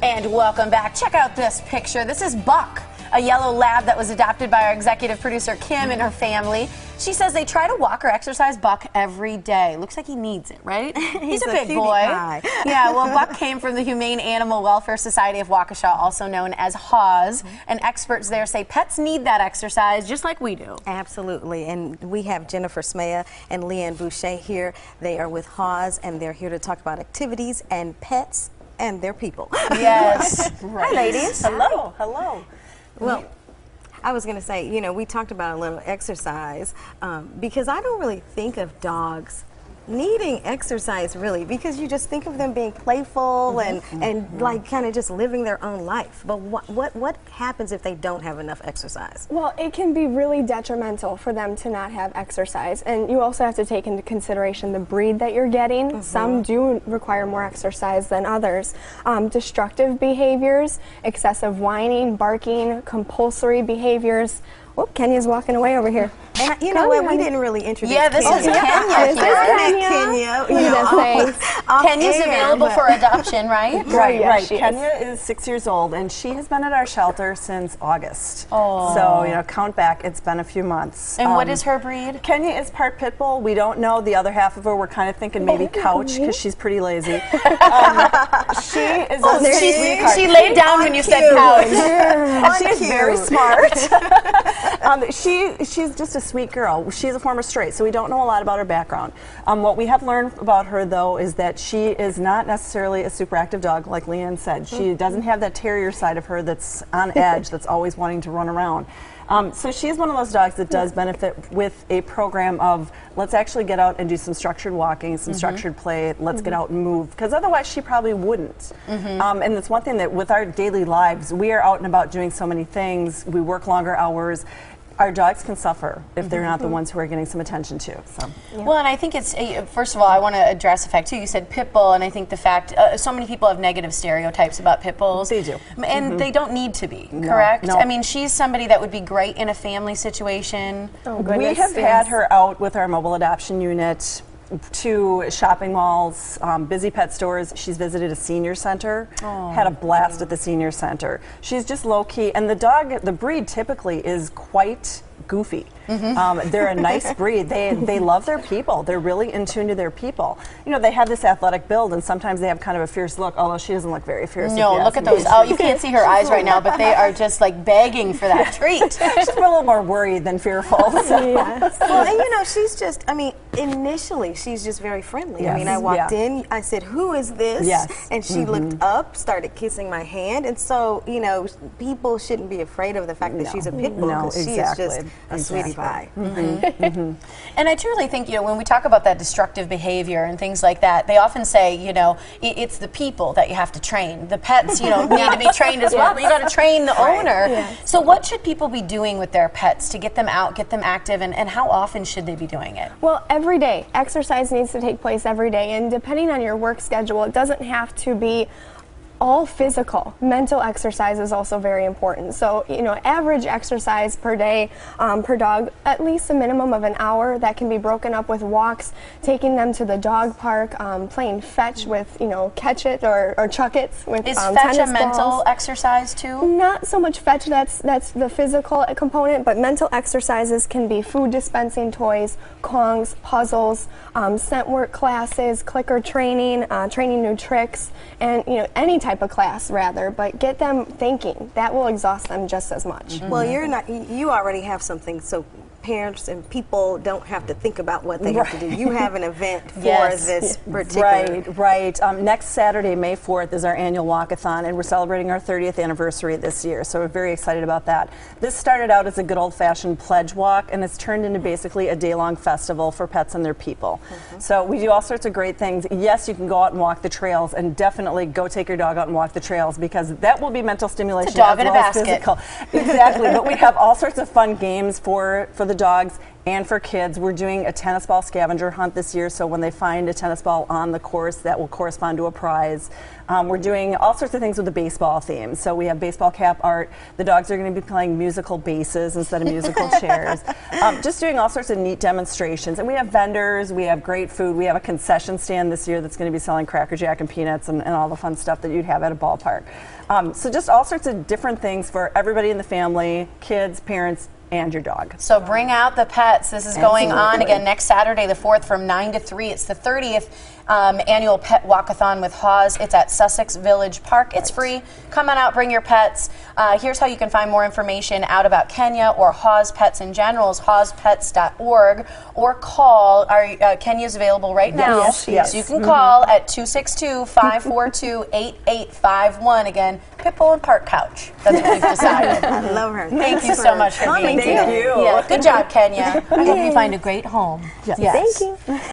And welcome back. Check out this picture. This is Buck, a yellow lab that was adopted by our executive producer Kim and her family. She says they try to walk or exercise Buck every day. Looks like he needs it, right? He's a big boy. Yeah, well, Buck came from the Humane Animal Welfare Society of Waukesha, also known as HAWS, and experts there say pets need that exercise just like we do. Absolutely, and we have Jennifer Smea and Leanne Boucher here. They are with HAWS, and they're here to talk about activities and pets and their people. Yes. Right. Hi, ladies. Hello. Hello. Well, I was going to say, you know, we talked about a little exercise because I don't really think of dogs needing exercise really, because you just think of them being playful and like kind of just living their own life. But what happens if they don't have enough exercise? Well, it can be really detrimental for them to not have exercise, and you also have to take into consideration the breed that you're getting. Some do require more exercise than others. Destructive behaviors, excessive whining, barking, compulsory behaviors. Oh, Kenya's walking away over here. And you know what? We didn't really introduce Kenya. This is Kenya. Kenya. Kenya's available for adoption, right? Right. Kenya is 6 years old, and she has been at our shelter since August. Oh. So, you know, count back, it's been a few months. And what is her breed? Kenya is part pit bull. We don't know the other half of her. We're kind of thinking maybe couch, because she's pretty lazy. She is a sweetheart. She laid down when you said couch. And she is very smart. She's just a sweet girl. She's a former stray, so we don't know a lot about her background. What we have learned about her, though, is that she is not necessarily a super active dog, like Leanne said. She doesn't have that terrier side of her that's on edge, that's always wanting to run around. So she's one of those dogs that does benefit with a program of let's actually get out and do some structured walking, some structured play, let's get out and move, because otherwise she probably wouldn't. And it's one thing that with our daily lives, we are out and about doing so many things, we work longer hours. Our dogs can suffer if they're not the ones who are getting some attention too. So. Yeah. Well, and I think it's, first of all, I want to address the fact too, you said pit bull, and I think the fact, so many people have negative stereotypes about pit bulls. They do. And they don't need to be, correct? No. I mean, she's somebody that would be great in a family situation. Oh, goodness. We have had her out with our mobile adoption unit to shopping malls, busy pet stores. She's visited a senior center, had a blast at the senior center. She's just low-key, and the dog, the breed typically is quite goofy. They're a nice breed. They love their people. They're really in tune to their people. You know, they have this athletic build, and sometimes they have kind of a fierce look, although she doesn't look very fierce. No, look at those. Oh, you can't see her eyes right now, but they are just like begging for that treat. She's a little more worried than fearful. So. Yes. Well, and you know, she's just, I mean, initially she's just very friendly. Yes. I mean, I walked in, I said, who is this? Yes. And she looked up, started kissing my hand, and so, you know, people shouldn't be afraid of the fact that she's a pit bull, because she is just a sweetie pie. And I truly think, you know, when we talk about that destructive behavior and things like that, they often say, you know, it's the people that you have to train. The pets, you know, need to be trained as well, but you got to train the owner. Yeah. So what should people be doing with their pets to get them out, get them active, and how often should they be doing it? Well, every day. Exercise needs to take place every day, and depending on your work schedule, it doesn't have to be all physical. Mental exercise is also very important. So, you know, average exercise per day per dog, at least a minimum of an hour. That can be broken up with walks, taking them to the dog park, playing fetch with, you know, catch it or chuck it with Is fetch a mental exercise too? Not so much fetch, that's the physical component, but mental exercises can be food dispensing toys, Kongs, puzzles, scent work classes, clicker training, training new tricks, and, you know, any type of class rather, but get them thinking. That will exhaust them just as much. Well, you already have something, so parents and people don't have to think about what they have to do. You have an event for this particular. Right. Next Saturday, May 4th, is our annual walkathon, and we're celebrating our 30th anniversary this year, so we're very excited about that. This started out as a good old-fashioned pledge walk, and it's turned into basically a day-long festival for pets and their people. So we do all sorts of great things. Yes, you can go out and walk the trails, and definitely go take your dog out and walk the trails, because that will be mental stimulation it's a dog as in well a as basket. physical. Exactly, but we have all sorts of fun games for the the dogs and for kids. We're doing a tennis ball scavenger hunt this year, so when they find a tennis ball on the course, that will correspond to a prize. We're doing all sorts of things with the baseball theme. So we have baseball cap art. The dogs are going to be playing musical basses instead of musical chairs. Just doing all sorts of neat demonstrations. And we have vendors. We have great food. We have a concession stand this year that's going to be selling Cracker Jack and peanuts and all the fun stuff that you'd have at a ballpark. So just all sorts of different things for everybody in the family, kids, parents, and your dog. So bring out the pets. This is going on again next Saturday, the 4th, from 9 to 3. It's the 30th annual Pet Walkathon with HAWS. It's at Sussex Village Park. It's free. Come on out, bring your pets. Here's how you can find more information out about Kenya or HAWS Pets in general is hawspets.org, or call. Kenya's available right now. Yes, yes. So you can call at 262-542-8851. Again, Pitbull and Park Couch. That's what we've decided. I love her. Thank you so much for being here. Thank you. Yeah, good job, Kenya. I hope you find a great home. Yes. Thank you.